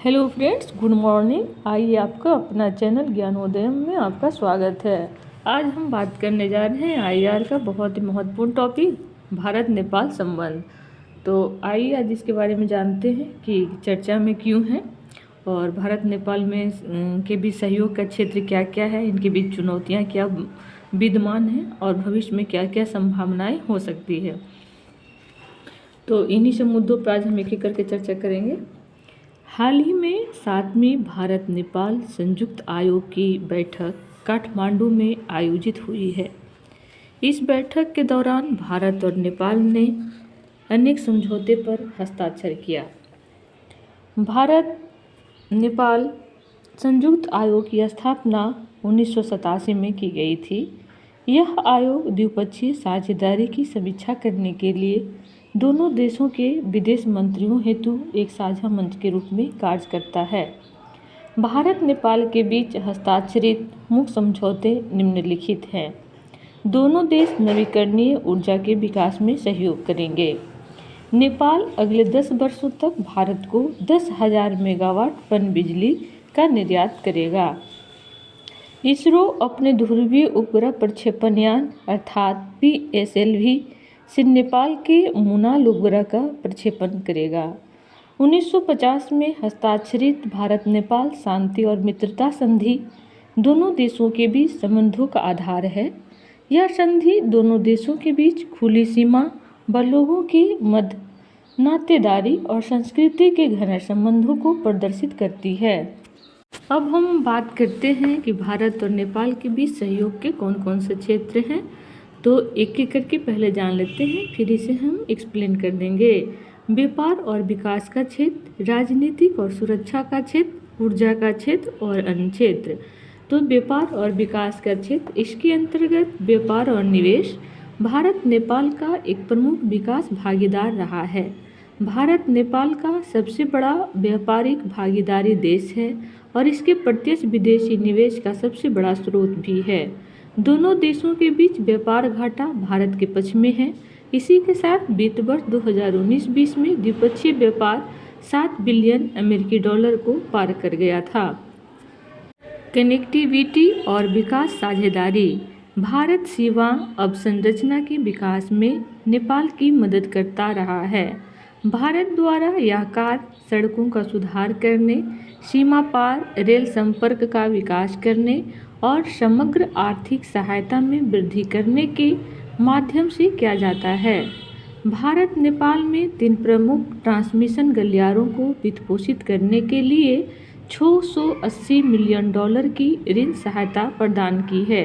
Hello friends, good morning. आइए आपका अपना चैनल ज्ञानोदय में आपका स्वागत है। आज हम बात करने जा रहे हैं आईआर का बहुत ही महत्वपूर्ण टॉपिक, भारत नेपाल संबंध। तो आइए आज इसके बारे में जानते हैं कि चर्चा में क्यों है और भारत नेपाल में के बीच सहयोग का क्षेत्र क्या क्या है, इनके बीच चुनौतियाँ क्या विद्यमान हैं और भविष्य में क्या क्या संभावनाएँ हो सकती है। तो इन्हीं सब मुद्दों पर आज हम एक एक करके चर्चा करेंगे। हाल ही में 7वीं भारत नेपाल संयुक्त आयोग की बैठक काठमांडू में आयोजित हुई है। इस बैठक के दौरान भारत और नेपाल ने अनेक समझौते पर हस्ताक्षर किया। भारत नेपाल संयुक्त आयोग की स्थापना 1987 में की गई थी। यह आयोग द्विपक्षीय साझेदारी की समीक्षा करने के लिए दोनों देशों के विदेश मंत्रियों हेतु एक साझा मंच के रूप में कार्य करता है। भारत नेपाल के बीच हस्ताक्षरित मुख्य समझौते निम्नलिखित हैं। दोनों देश नवीकरणीय ऊर्जा के विकास में सहयोग करेंगे। नेपाल अगले 10 वर्षों तक भारत को 10,000 मेगावाट पनबिजली का निर्यात करेगा। इसरो अपने ध्रुवीय उपग्रह प्रक्षेपण यान अर्थात PSLV से नेपाल के मुनाल उपग्रह का प्रक्षेपण करेगा। 1950 में हस्ताक्षरित भारत नेपाल शांति और मित्रता संधि दोनों देशों के बीच संबंधों का आधार है। यह संधि दोनों देशों के बीच खुली सीमा व लोगों के मध्य नातेदारी और संस्कृति के घने संबंधों को प्रदर्शित करती है। अब हम बात करते हैं कि भारत और नेपाल के बीच सहयोग के कौन कौन से क्षेत्र हैं। तो एक एक करके पहले जान लेते हैं, फिर इसे हम एक्सप्लेन कर देंगे। व्यापार और विकास का क्षेत्र, राजनीतिक और सुरक्षा का क्षेत्र, ऊर्जा का क्षेत्र और अन्य क्षेत्र। तो व्यापार और विकास का क्षेत्र, इसके अंतर्गत व्यापार और निवेश भारत नेपाल का एक प्रमुख विकास भागीदार रहा है। भारत नेपाल का सबसे बड़ा व्यापारिक भागीदारी देश है और इसके प्रत्यक्ष विदेशी निवेश का सबसे बड़ा स्रोत भी है। दोनों देशों के बीच व्यापार घाटा भारत के पक्ष में है। इसी के साथ वित्त वर्ष 2019-20 में द्विपक्षीय व्यापार 7 बिलियन अमेरिकी डॉलर को पार कर गया था। कनेक्टिविटी और विकास साझेदारी, भारत सेवा अवसंरचना के विकास में नेपाल की मदद करता रहा है। भारत द्वारा यह कार्य सड़कों का सुधार करने, सीमा पार रेल संपर्क का विकास करने और समग्र आर्थिक सहायता में वृद्धि करने के माध्यम से किया जाता है। भारत नेपाल में 3 प्रमुख ट्रांसमिशन गलियारों को वित्तपोषित करने के लिए 680 मिलियन डॉलर की ऋण सहायता प्रदान की है।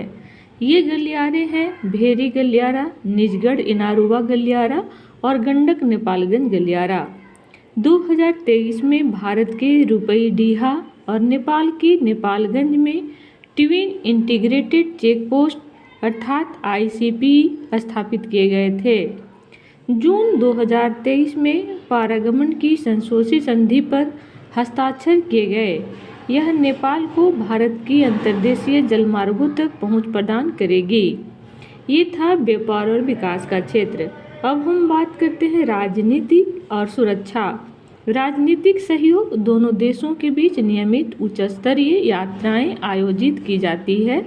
ये गलियारे हैं भेरी गलियारा, निजगढ़ इनारुवा गलियारा और गंडक नेपालगंज गलियारा। 2023 में भारत के रुपईडीहा और नेपाल के नेपालगंज में ट्विन इंटीग्रेटेड चेक पोस्ट अर्थात ICP स्थापित किए गए थे। जून 2023 में पारगमन की संशोधित संधि पर हस्ताक्षर किए गए। यह नेपाल को भारत की अंतर्देशीय जलमार्गों तक पहुंच प्रदान करेगी। ये था व्यापार और विकास का क्षेत्र। अब हम बात करते हैं राजनीति और सुरक्षा। राजनीतिक सहयोग, दोनों देशों के बीच नियमित उच्च स्तरीय यात्राएं आयोजित की जाती है।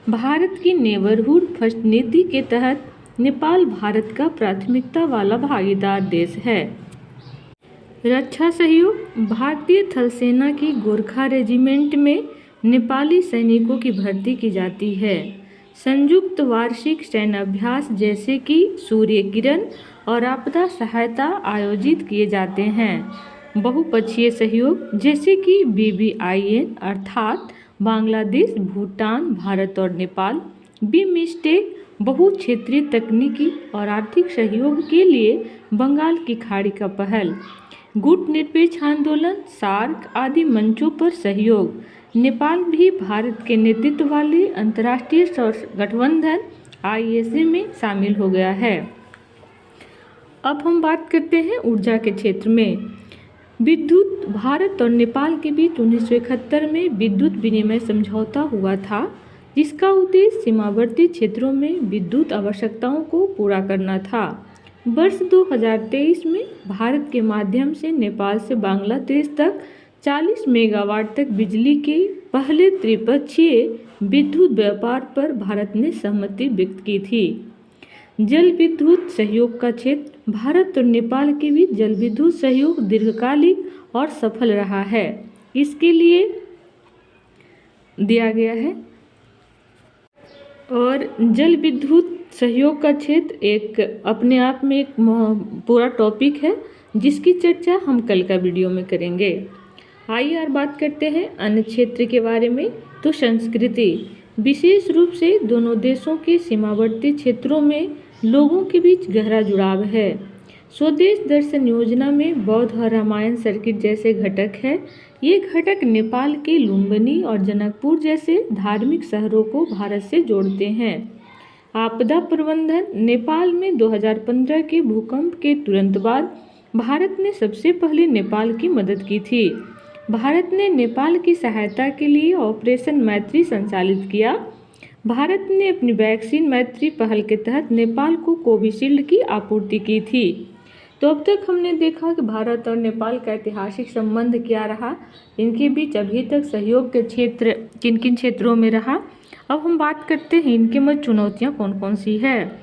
भारत की नेबरहुड फर्स्ट नीति के तहत नेपाल भारत का प्राथमिकता वाला भागीदार देश है। रक्षा सहयोग, भारतीय थल सेना की गोरखा रेजिमेंट में नेपाली सैनिकों की भर्ती की जाती है। संयुक्त वार्षिक सैन्याभ्यास जैसे कि सूर्य किरण और आपदा सहायता आयोजित किए जाते हैं। बहुपक्षीय सहयोग जैसे कि BBIN अर्थात बांग्लादेश, भूटान, भारत और नेपाल, बिमस्टेक बहुक्षेत्रीय तकनीकी और आर्थिक सहयोग के लिए बंगाल की खाड़ी का पहल, गुट निरपेक्ष आंदोलन, सार्क आदि मंचों पर सहयोग। नेपाल भी भारत के नेतृत्व वाले अंतर्राष्ट्रीय गठबंधन ISA में शामिल हो गया है। अब हम बात करते हैं ऊर्जा के क्षेत्र में। विद्युत, भारत और नेपाल के बीच 1971 में विद्युत विनिमय समझौता हुआ था, जिसका उद्देश्य सीमावर्ती क्षेत्रों में विद्युत आवश्यकताओं को पूरा करना था। वर्ष 2023 में भारत के माध्यम से नेपाल से बांग्लादेश तक 40 मेगावाट तक बिजली के पहले त्रिपक्षीय विद्युत व्यापार पर भारत ने सहमति व्यक्त की थी। जल विद्युत सहयोग का क्षेत्र। भारत और नेपाल के बीच जल विद्युत सहयोग दीर्घकालिक और सफल रहा है। इसके लिए दिया गया है। और जल विद्युत सहयोग का क्षेत्र एक अपने आप में एक पूरा टॉपिक है, जिसकी चर्चा हम कल का वीडियो में करेंगे। आइए और बात करते हैं अन्य क्षेत्र के बारे में। तो संस्कृति, विशेष रूप से दोनों देशों के सीमावर्ती क्षेत्रों में लोगों के बीच गहरा जुड़ाव है। स्वदेश दर्शन योजना में बौद्ध और रामायण सर्किट जैसे घटक है। ये घटक नेपाल के लुम्बिनी और जनकपुर जैसे धार्मिक शहरों को भारत से जोड़ते हैं। आपदा प्रबंधन, नेपाल में 2015 के भूकंप के तुरंत बाद भारत ने सबसे पहले नेपाल की मदद की थी। भारत ने नेपाल की सहायता के लिए ऑपरेशन मैत्री संचालित किया। भारत ने अपनी वैक्सीन मैत्री पहल के तहत नेपाल को कोविशील्ड की आपूर्ति की थी। तो अब तक हमने देखा कि भारत और नेपाल का ऐतिहासिक संबंध क्या रहा, इनके बीच अभी तक सहयोग के क्षेत्र किन किन क्षेत्रों में रहा। अब हम बात करते हैं इनके मध्य चुनौतियाँ कौन कौन सी है।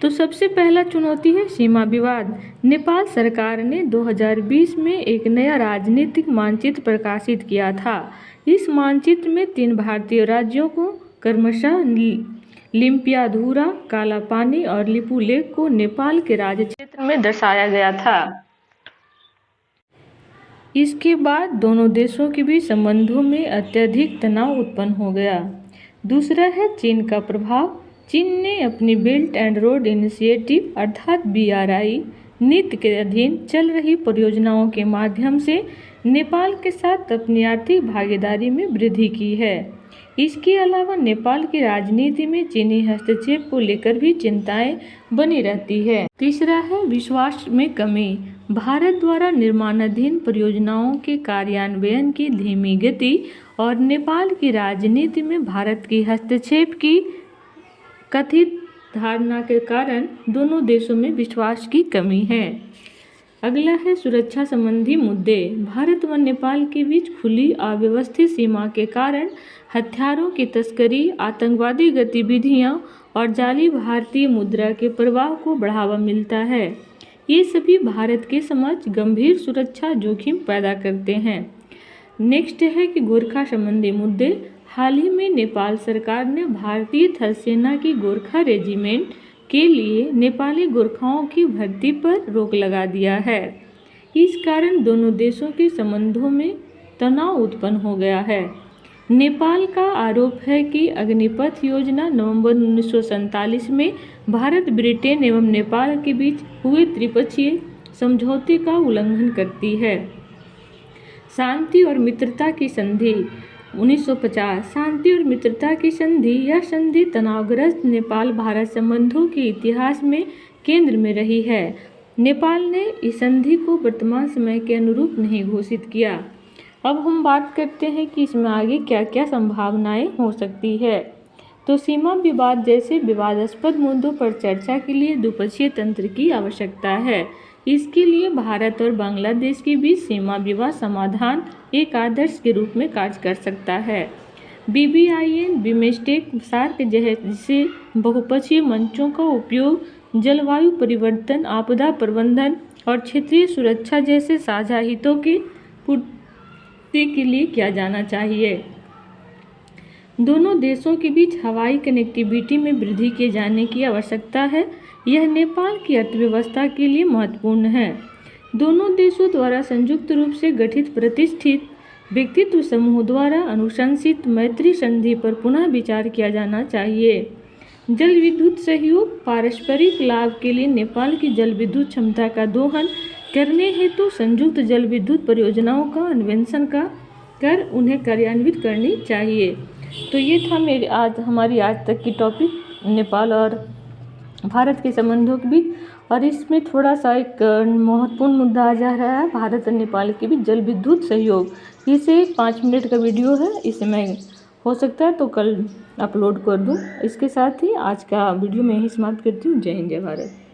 तो सबसे पहला चुनौती है सीमा विवाद। नेपाल सरकार ने 2020 में एक नया राजनीतिक मानचित्र प्रकाशित किया था। इस मानचित्र में 3 भारतीय राज्यों को क्रमशः लिम्पियाधुरा, कालापानी और लिपुलेख को नेपाल के राज्य क्षेत्र में दर्शाया गया था। इसके बाद दोनों देशों के बीच संबंधों में अत्यधिक तनाव उत्पन्न हो गया। दूसरा है चीन का प्रभाव। चीन ने अपनी बेल्ट एंड रोड इनिशिएटिव अर्थात BRI नीति के अधीन चल रही परियोजनाओं के माध्यम से नेपाल के साथ अपनी आर्थिक भागीदारी में वृद्धि की है। इसके अलावा नेपाल की राजनीति में चीनी हस्तक्षेप को लेकर भी चिंताएं बनी रहती है। तीसरा है विश्वास में कमी। भारत द्वारा निर्माणाधीन परियोजनाओं के कार्यान्वयन की धीमी गति और नेपाल की राजनीति में भारत की हस्तक्षेप की कथित धारणा के कारण दोनों देशों में विश्वास की कमी है। अगला है सुरक्षा संबंधी मुद्दे। भारत व नेपाल के बीच खुली अव्यवस्थित सीमा के कारण हथियारों की तस्करी, आतंकवादी गतिविधियां और जाली भारतीय मुद्रा के प्रवाह को बढ़ावा मिलता है। ये सभी भारत के समक्ष गंभीर सुरक्षा जोखिम पैदा करते हैं। नेक्स्ट है कि गोरखा संबंधी मुद्दे। हाल ही में नेपाल सरकार ने भारतीय थल सेना की गोरखा रेजिमेंट के लिए नेपाली गोरखाओं की भर्ती पर रोक लगा दिया है। इस कारण दोनों देशों के संबंधों में तनाव उत्पन्न हो गया है। नेपाल का आरोप है कि अग्निपथ योजना नवंबर 1947 में भारत, ब्रिटेन एवं नेपाल के बीच हुए त्रिपक्षीय समझौते का उल्लंघन करती है। शांति और मित्रता की संधि 1950। शांति और मित्रता की संधि यह संधि तनावग्रस्त नेपाल भारत संबंधों के इतिहास में केंद्र में रही है। नेपाल ने इस संधि को वर्तमान समय के अनुरूप नहीं घोषित किया। अब हम बात करते हैं कि इसमें आगे क्या क्या संभावनाएं हो सकती है। तो सीमा विवाद जैसे विवादास्पद मुद्दों पर चर्चा के लिए द्विपक्षीय तंत्र की आवश्यकता है। इसके लिए भारत और बांग्लादेश के बीच सीमा विवाद समाधान एक आदर्श के रूप में कार्य कर सकता है। BBIN, बिमस्टेक, सार्क जैसे बहुपक्षीय मंचों का उपयोग जलवायु परिवर्तन, आपदा प्रबंधन और क्षेत्रीय सुरक्षा जैसे साझा हितों के पूर्ति के लिए किया जाना चाहिए। दोनों देशों के बीच हवाई कनेक्टिविटी में वृद्धि किए जाने की आवश्यकता है। यह नेपाल की अर्थव्यवस्था के लिए महत्वपूर्ण है। दोनों देशों द्वारा संयुक्त रूप से गठित प्रतिष्ठित व्यक्तित्व समूह द्वारा अनुशंसित मैत्री संधि पर पुनः विचार किया जाना चाहिए। जल विद्युत सहयोग, पारस्परिक लाभ के लिए नेपाल की जल विद्युत क्षमता का दोहन करने हेतु संयुक्त जल विद्युत परियोजनाओं का अन्वेषण कर उन्हें कार्यान्वित करनी चाहिए। तो ये था हमारी आज तक की टॉपिक नेपाल और भारत के संबंधों के बीच। और इसमें थोड़ा सा एक महत्वपूर्ण मुद्दा आ जा रहा है भारत और नेपाल के बीच जल विद्युत सहयोग। इसे 5 मिनट का वीडियो है, इसे मैं हो सकता है तो कल अपलोड कर दूं। इसके साथ ही आज का वीडियो मैं यहीं समाप्त करती हूँ। जय हिंद, जय भारत।